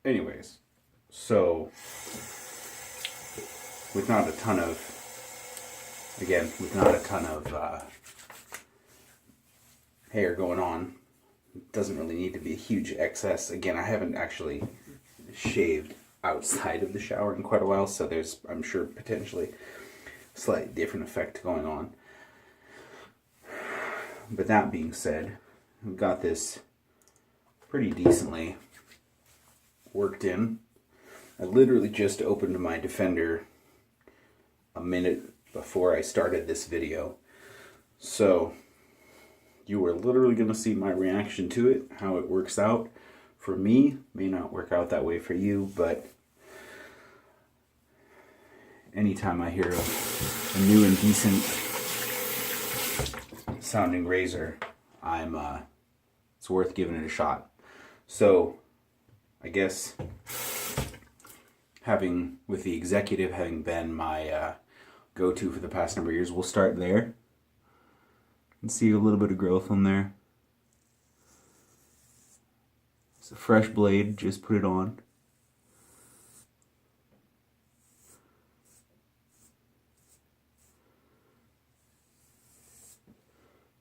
Anyways, so with not a ton of, hair going on, it doesn't really need to be a huge excess. Again, I haven't actually shaved outside of the shower in quite a while, so there's, I'm sure, potentially a slightly different effect going on. But that being said, I've got this pretty decently worked in. I literally just opened my Defender a minute before I started this video. So you are literally going to see my reaction to it, how it works out. For me, may not work out that way for you, but anytime I hear a new and decent sounding razor, it's worth giving it a shot. So I guess with the Executive having been my go-to for the past number of years, we'll start there and see a little bit of growth on there. It's a fresh blade, just put it on.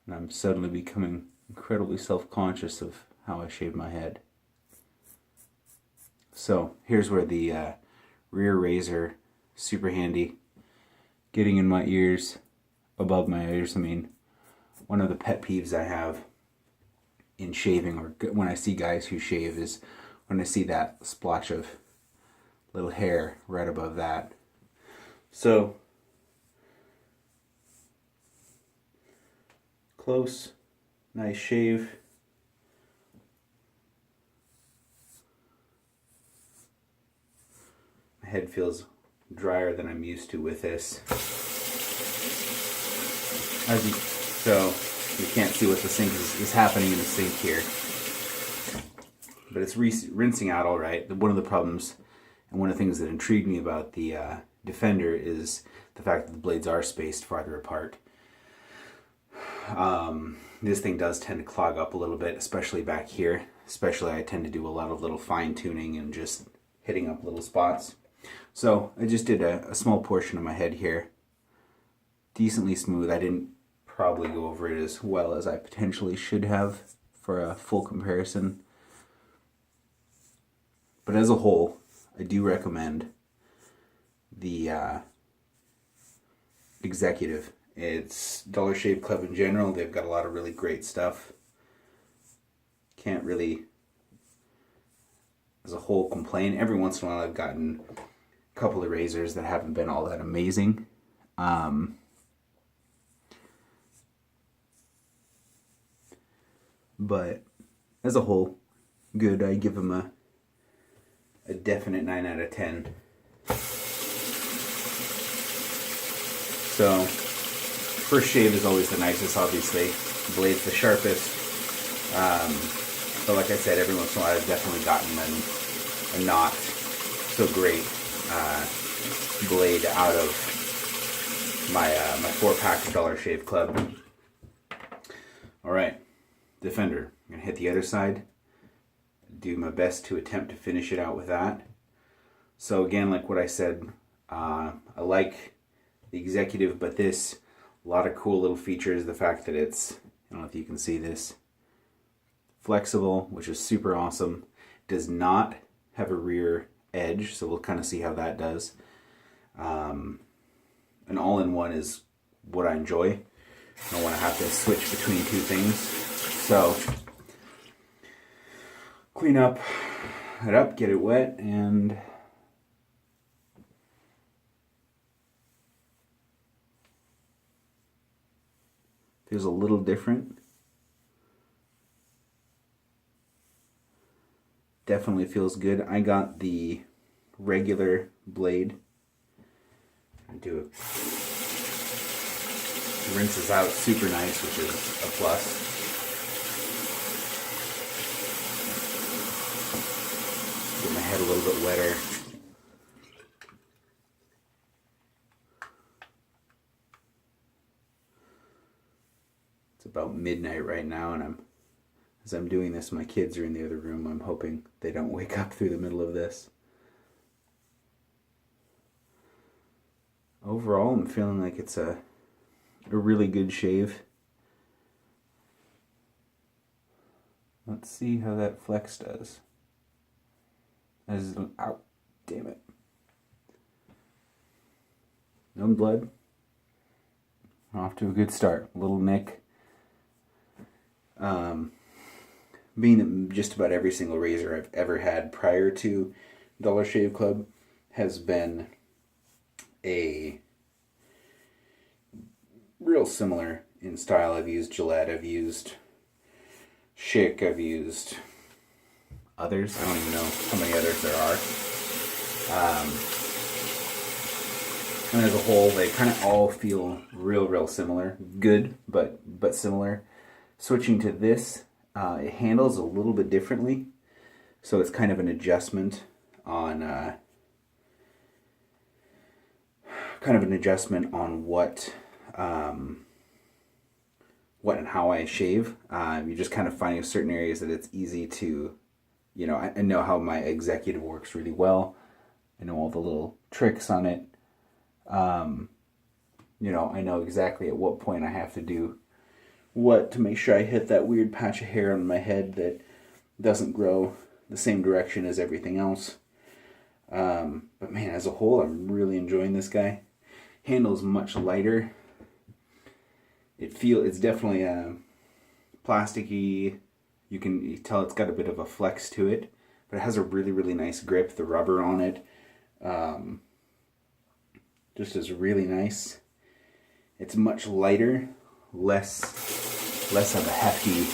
And I'm suddenly becoming incredibly self-conscious of how I shave my head. So here's where the rear razor, super handy. Getting in my ears, above my ears. I mean, one of the pet peeves I have in shaving, or when I see guys who shave, is when I see that splotch of little hair right above that. So, close, nice shave. My head feels drier than I'm used to with this. So you can't see what the sink is happening in the sink here, but it's rinsing out all right. One of the problems, and one of the things that intrigued me about the Defender, is the fact that the blades are spaced farther apart. This thing does tend to clog up a little bit, especially back here. Especially, I tend to do a lot of little fine tuning and just hitting up little spots. So I just did a small portion of my head here. Decently smooth. I didn't probably go over it as well as I potentially should have for a full comparison. But as a whole, I do recommend the Executive. It's Dollar Shave Club in general. They've got a lot of really great stuff. Can't really, as a whole, complain. Every once in a while I've gotten a couple of razors that haven't been all that amazing. But as a whole, good. I give them a definite 9 out of 10. So, first shave is always the nicest, obviously. The blade's the sharpest. But like I said, every once in a while I've definitely gotten a not so great blade out of my 4-pack of Dollar Shave Club. Alright, Defender. I'm going to hit the other side. Do my best to attempt to finish it out with that. So again, like what I said, I like the Executive, but this, a lot of cool little features. The fact that it's, I don't know if you can see this, flexible, which is super awesome. Does not have a rear edge, so we'll kind of see how that does. An all-in-one is what I enjoy. I don't want to have to switch between two things. So, clean it up, get it wet, and feels a little different. Definitely feels good. I got the regular blade. Do it. Rinses out super nice, which is a plus. Get my head a little bit wetter. It's about midnight right now, and I'm As I'm doing this, my kids are in the other room. I'm hoping they don't wake up through the middle of this. Overall, I'm feeling like it's a really good shave. Let's see how that flex does. Ow, damn it. No blood. Off to a good start. Little nick. Being that just about every single razor I've ever had prior to Dollar Shave Club has been a real similar in style. I've used Gillette, I've used Schick, I've used others. I don't even know how many others there are. And as a whole, they kind of all feel real similar. Good, but similar. Switching to this, it handles a little bit differently. So it's kind of an adjustment on what and how I shave. You're just kind of finding certain areas that it's easy to, I know how my executive works really well. I know all the little tricks on it. I know exactly at what point I have to do what to make sure I hit that weird patch of hair on my head that doesn't grow the same direction as everything else. But man, as a whole, I'm really enjoying this guy. Handle's much lighter. It's definitely plasticky. You can tell it's got a bit of a flex to it, but it has a really nice grip. The rubber on it just is really nice. It's much lighter, less of a hefty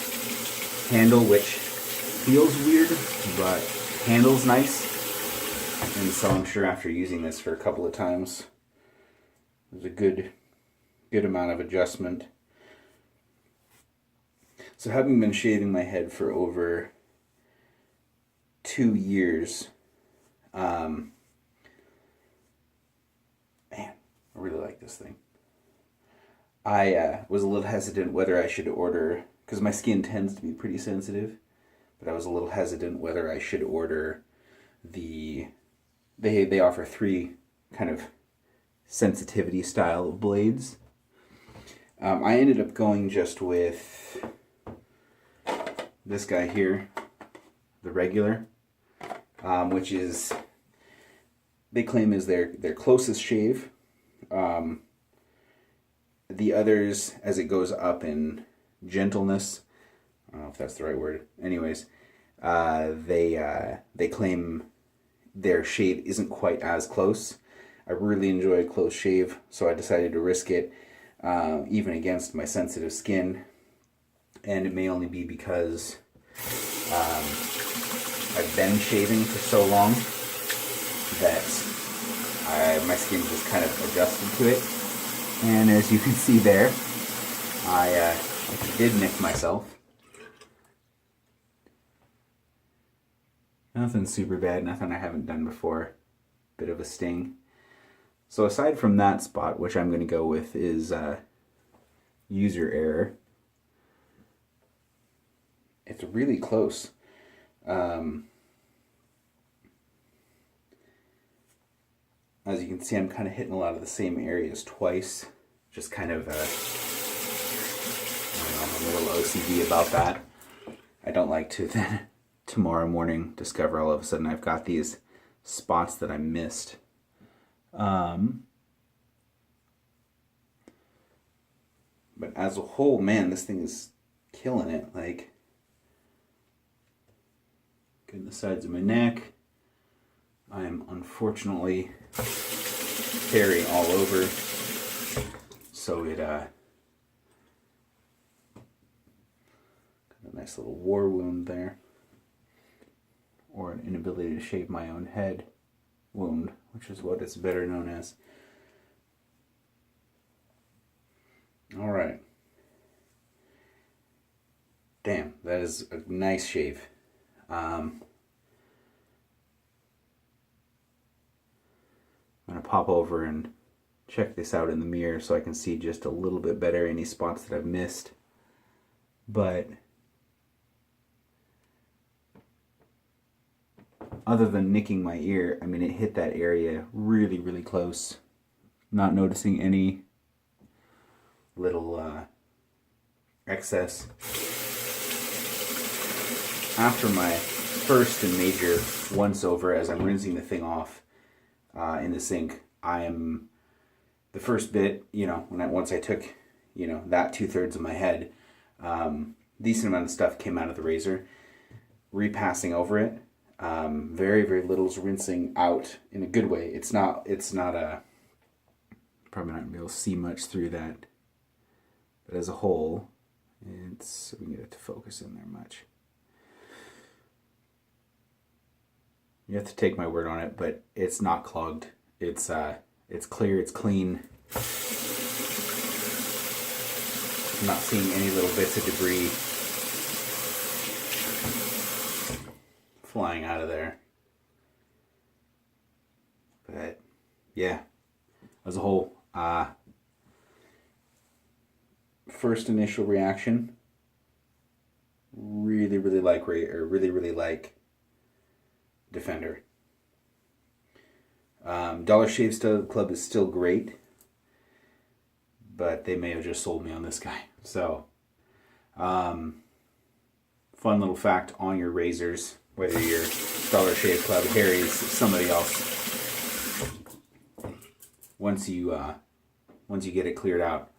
handle, which feels weird, but handles nice. And so I'm sure after using this for a couple of times, there's a good amount of adjustment. So having been shaving my head for over 2 years, man, I really like this thing. I was a little hesitant whether I should order, because my skin tends to be pretty sensitive, but I was a little hesitant whether I should order they offer 3 kind of sensitivity style blades. I ended up going just with this guy here, the regular, which is, they claim is their closest shave. The others, as it goes up in gentleness, I don't know if that's the right word. Anyways, they claim their shave isn't quite as close. I really enjoy a close shave, so I decided to risk it, even against my sensitive skin. And it may only be because I've been shaving for so long that my skin just kind of adjusted to it. And as you can see there, I did nick myself. Nothing super bad, nothing I haven't done before. Bit of a sting. So aside from that spot, which I'm going to go with is user error. It's really close. As you can see, I'm kind of hitting a lot of the same areas twice. Just kind of, I don't know, I'm a little OCD about that. I don't like to then tomorrow morning discover all of a sudden I've got these spots that I missed. But as a whole, man, this thing is killing it. Like, getting the sides of my neck. I'm unfortunately hairy all over, so it got a nice little war wound there, or an inability to shave my own head wound, which is what it's better known as. All right. Damn, that is a nice shave. I'm going to pop over and check this out in the mirror so I can see just a little bit better any spots that I've missed. But other than nicking my ear, I mean, it hit that area really, really close. Not noticing any little excess. After my first and major once over, as I'm rinsing the thing off in the sink, the first bit, once I took, that 2/3 of my head, decent amount of stuff came out of the razor. Repassing over it, very, very little's rinsing out in a good way. It's not probably not gonna be able to see much through that, but as a whole, we can get it to focus in there much. You have to take my word on it, but it's not clogged. It's clear, it's clean. I'm not seeing any little bits of debris flying out of there. But yeah, as a whole, first initial reaction, really, really like Defender. Dollar Shave Club is still great, but they may have just sold me on this guy. So, fun little fact on your razors, whether you're Dollar Shave Club, Harry's, somebody else. Once you get it cleared out,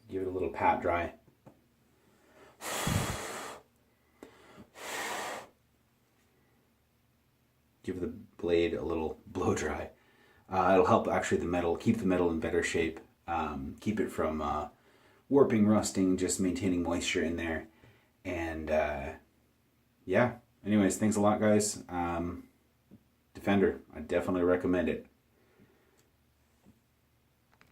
give it a little pat dry. Give the blade a little blow dry. It'll help actually keep the metal in better shape. Keep it from warping, rusting, just maintaining moisture in there. And yeah, anyways, thanks a lot, guys. Defender, I definitely recommend it.